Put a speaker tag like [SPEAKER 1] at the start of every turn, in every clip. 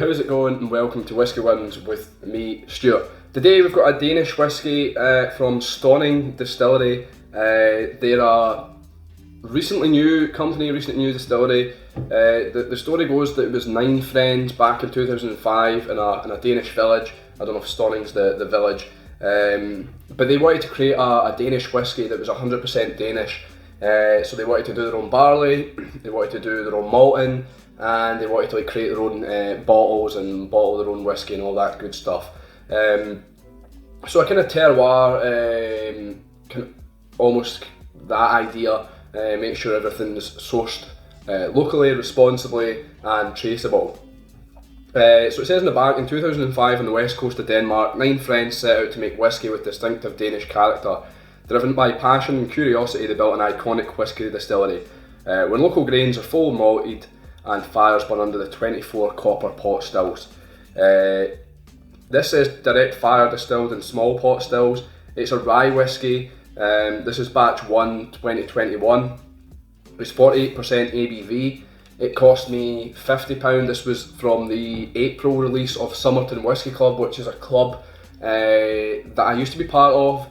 [SPEAKER 1] how's it going? And welcome to Whisky Wins with me, Stuart. Today we've got a Danish whisky from Stauning Distillery. They're a recently new distillery. The story goes that it was 9 friends back in 2005 in a Danish village. I don't know if Stauning's the village, but they wanted to create a Danish whisky that was 100% Danish. So they wanted to do their own barley, they wanted to do their own malting, and they wanted to create their own bottles and bottle their own whisky and all that good stuff. So a kind of terroir, almost that idea, make sure everything is sourced locally, responsibly and traceable. So it says in the back, in 2005 on the west coast of Denmark, 9 friends set out to make whisky with distinctive Danish character. Driven by passion and curiosity, they built an iconic whisky distillery. When local grains are full malted and fires burn under the 24 copper pot stills. This says direct fire distilled in small pot stills. It's a rye whisky. This is batch 1 2021. It's 48% ABV. It cost me £50. This was from the April release of Summerton Whisky Club, which is a club that I used to be part of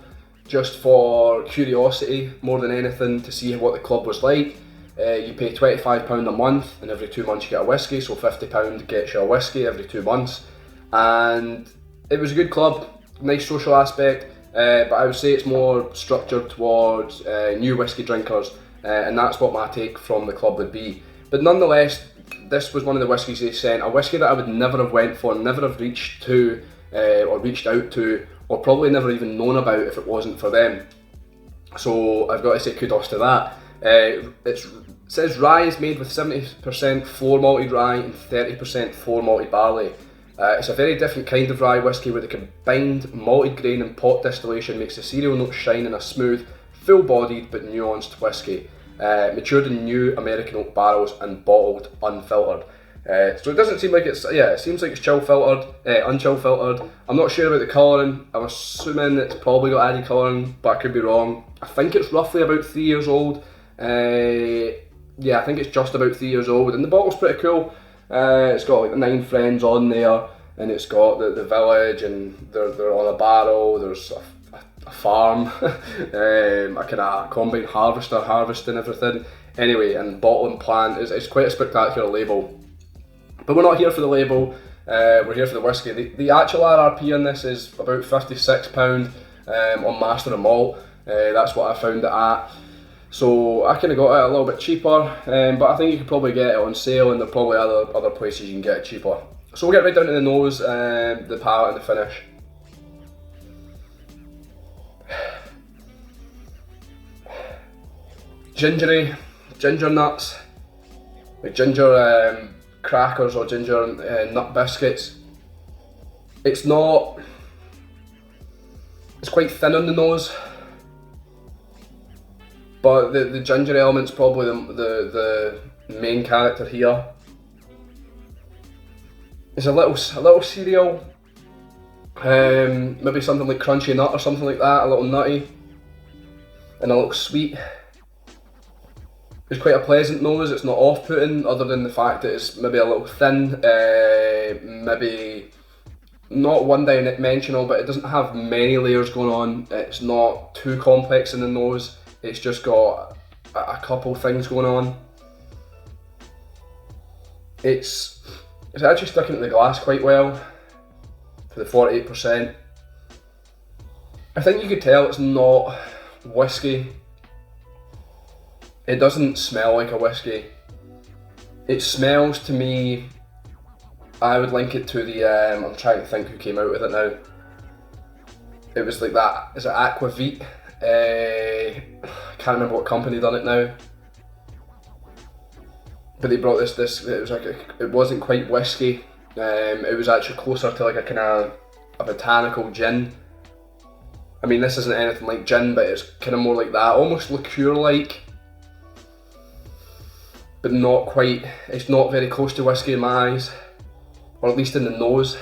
[SPEAKER 1] just for curiosity more than anything, to see what the club was like. You pay £25 a month and every 2 months you get a whisky, so £50 gets you a whisky every 2 months. And it was a good club, nice social aspect, but I would say it's more structured towards new whisky drinkers, and that's what my take from the club would be. But nonetheless, this was one of the whiskies they sent, a whisky that I would never have went for, never have reached to, or reached out to, or probably never even known about if it wasn't for them. So I've got to say kudos to that. It says rye is made with 70% floor malted rye and 30% floor malted barley. It's a very different kind of rye whisky where the combined malted grain and pot distillation makes the cereal notes shine in a smooth, full-bodied but nuanced whisky. Matured in new American oak barrels and bottled unfiltered. So it doesn't seem like it's, it seems like it's chill filtered, unchill filtered. I'm not sure about the colouring. I'm assuming it's probably got added colouring, but I could be wrong. I think it's roughly about 3 years old. I think it's just about 3 years old, and the bottle's pretty cool. It's got like the 9 friends on there, and it's got the village, and they're on a barrel. There's a farm, a kind of combine harvester harvesting everything. Anyway, and bottling plant is quite a spectacular label. But we're not here for the label, we're here for the whisky. The actual RRP on this is about £56 on Master and Malt. That's what I found it at. So I kind of got it a little bit cheaper, but I think you could probably get it on sale, and there are probably other places you can get it cheaper. So we'll get right down to the nose, the palate and the finish. Gingery, ginger nuts, like ginger crackers or ginger nut biscuits. It's quite thin on the nose, but the ginger element's probably the main character here. It's a little cereal, maybe something like crunchy nut or something like that, a little nutty and a little sweet. It's quite a pleasant nose. It's not off-putting, other than the fact that it's maybe a little thin, maybe not one-dimensional, but it doesn't have many layers going on. It's not too complex in the nose. It's just got a couple things going on. It's actually sticking to the glass quite well for the 48%. I think you could tell it's not whiskey. It doesn't smell like a whiskey. It smells to me, I would link it to the, I'm trying to think who came out with it now. It was like that, is it Aquavit? I can't remember what company done it now. But they brought this, it was like, it wasn't quite whiskey. It was actually closer to like a kind of a botanical gin. I mean, this isn't anything like gin, but it's kind of more like that, almost liqueur-like. But not quite, it's not very close to whiskey in my eyes, or at least in the nose.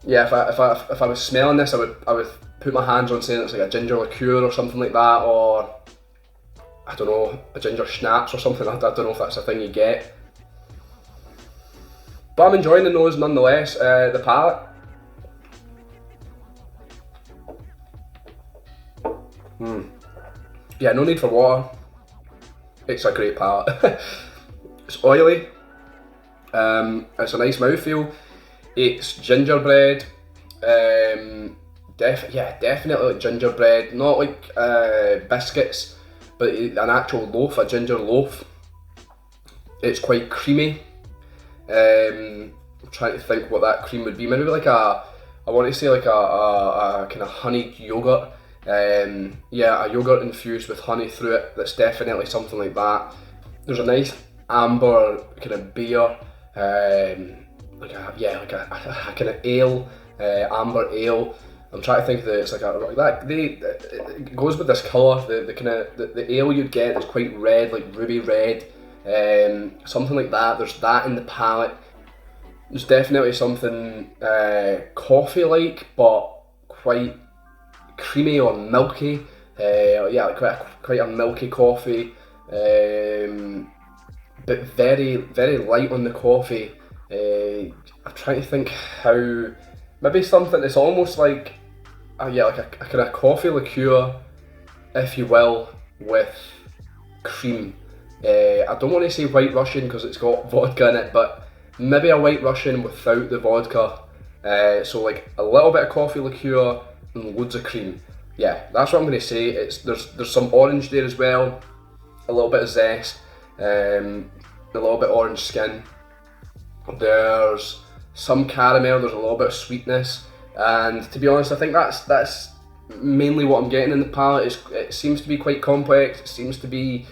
[SPEAKER 1] Yeah, if I was smelling this, I would put my hands on saying it's like a ginger liqueur or something like that, or I don't know, a ginger schnapps or something. I don't know if that's a thing you get. But I'm enjoying the nose nonetheless. The palate. Yeah, no need for water. It's a great palate. It's oily. It's a nice mouthfeel. It's gingerbread. Definitely like gingerbread. Not like biscuits, but an actual loaf, a ginger loaf. It's quite creamy. I'm trying to think what that cream would be. Maybe like I want to say like a kind of honeyed yogurt. Yeah, a yogurt infused with honey through it. That's definitely something like that. There's a nice amber kind of beer, like a kind of ale, amber ale. I'm trying to think that it's like it goes with this colour. The kind of the ale you'd get is quite red, like ruby red, something like that. There's that in the palate. There's definitely something coffee-like, but quite creamy or milky. Like quite a milky coffee, but very, very light on the coffee. I'm trying to think how, maybe something that's almost like like a kind of coffee liqueur, if you will, with cream. I don't want to say White Russian because it's got vodka in it, but maybe a White Russian without the vodka. So like a little bit of coffee liqueur and loads of cream. Yeah, that's what I'm going to say. There's some orange there as well, a little bit of zest, a little bit orange skin. There's some caramel. There's a little bit of sweetness, and to be honest, I think that's mainly what I'm getting in the palate. It seems to be quite complex. It seems to be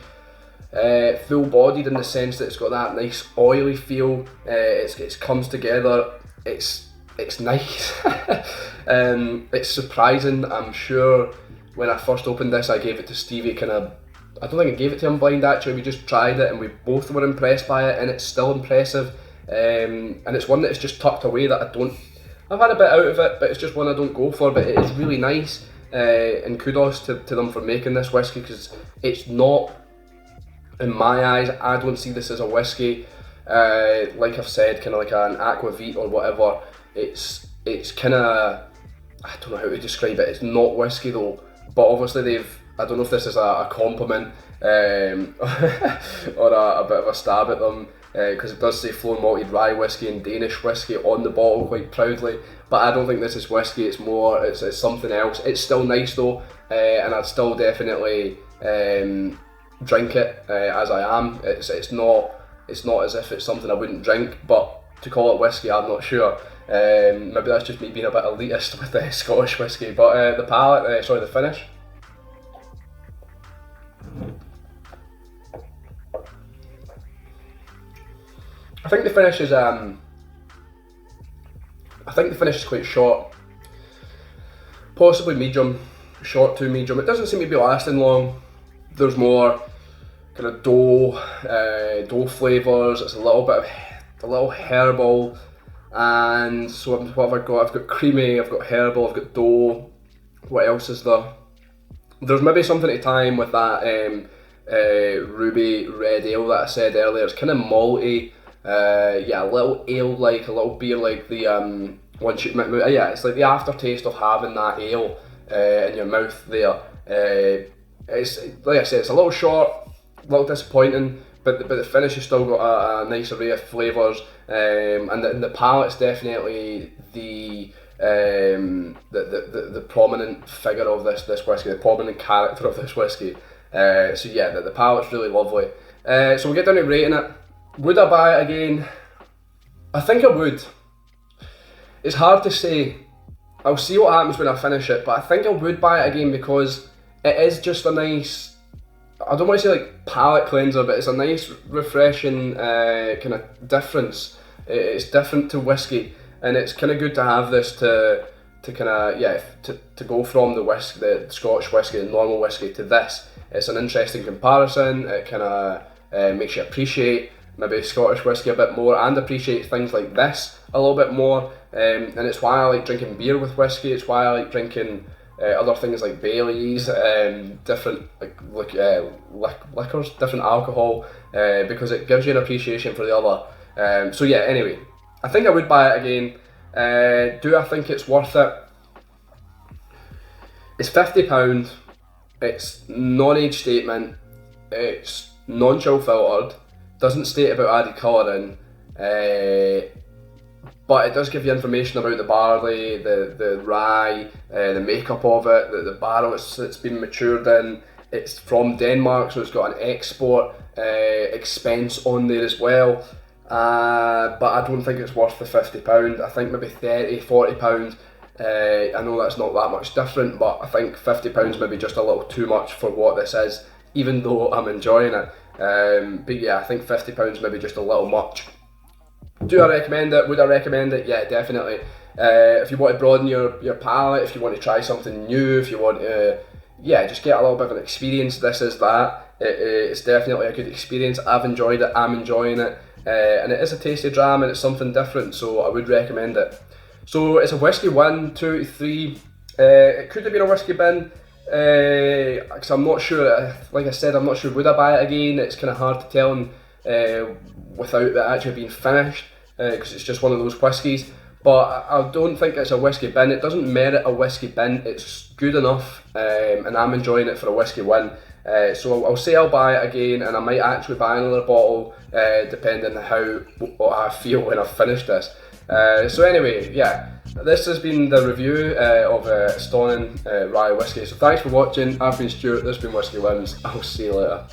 [SPEAKER 1] full-bodied in the sense that it's got that nice oily feel. It comes together. It's nice. It's surprising. I'm sure when I first opened this, I gave it to Stevie. I don't think I gave it to him blind actually. We just tried it and we both were impressed by it, and it's still impressive. And it's one that's just tucked away that I've had a bit out of it, but it's just one I don't go for. But it is really nice, and kudos to them for making this whiskey, because it's not, in my eyes, I don't see this as a whiskey. Like I've said, kind of like an aquavit or whatever. It's kind of, I don't know how to describe it. It's not whiskey though, but obviously I don't know if this is a compliment or a bit of a stab at them, because it does say Stauning Malted Rye Whisky and Danish Whisky on the bottle quite proudly, but I don't think this is whiskey. It's something else. It's still nice though, and I'd still definitely drink it as I am. It's not as if it's something I wouldn't drink, but to call it whiskey, I'm not sure. Maybe that's just me being a bit elitist with the Scottish whiskey, but the palate, the finish. I think the finish is quite short, possibly medium, short to medium. It doesn't seem to be lasting long. There's more kind of dough flavours. It's a little herbal, and so what have I got? I've got creamy, I've got herbal, I've got dough. What else is there? There's maybe something to time with that ruby red ale that I said earlier. It's kind of malty. A little ale-like, a little beer-like. It's like the aftertaste of having that ale in your mouth there. It's like I said, it's a little short, a little disappointing, but the finish has still got a nice array of flavours, and the palate's definitely the prominent figure of this whiskey, the prominent character of this whiskey. So yeah, the palate's really lovely. So we'll get down to rating it. Would I buy it again? I think I would. It's hard to say. I'll see what happens when I finish it, but I think I would buy it again because it is just a nice, I don't want to say like palate cleanser, but it's a nice refreshing kind of difference. It's different to whiskey, and it's kind of good to have this to kind of to go from the Scotch whiskey, the normal whiskey, to this. It's an interesting comparison. It kind of makes you appreciate maybe Scottish whiskey a bit more and appreciate things like this a little bit more, and it's why I like drinking beer with whiskey. It's why I like drinking other things like Baileys, different liquors, different alcohol, because it gives you an appreciation for the other. So yeah, anyway, I think I would buy it again. Do I think it's worth it? It's £50. It's non-age statement. It's non-chill filtered. Doesn't state about added colouring. But it does give you information about the barley, the rye, the makeup of it, the barrel it's been matured in. It's from Denmark, so it's got an export expense on there as well. But I don't think it's worth the £50. I think maybe £30, £40. I know that's not that much different, but I think £50 maybe just a little too much for what this is, even though I'm enjoying it. But yeah, I think £50 maybe just a little much. Do I recommend it? Would I recommend it? Yeah, definitely. If you want to broaden your palate, if you want to try something new, if you want to, just get a little bit of an experience, this is that. It's definitely a good experience. I've enjoyed it, I'm enjoying it, and it is a tasty dram and it's something different, so I would recommend it. So it's a Whisky Win, 283. It could have been a Whisky Bin, because I'm not sure, like I said, I'm not sure would I buy it again. It's kind of hard to tell without it actually being finished, because it's just one of those whiskies. But I don't think it's a Whisky Bin. It doesn't merit a Whisky Bin. It's good enough, and I'm enjoying it for a Whisky Win. So I'll say I'll buy it again, and I might actually buy another bottle, depending on what I feel when I've finished this. So anyway, yeah, this has been the review of Stauning Rye Whisky. So thanks for watching. I've been Stuart, this has been Whisky Wins. I'll see you later.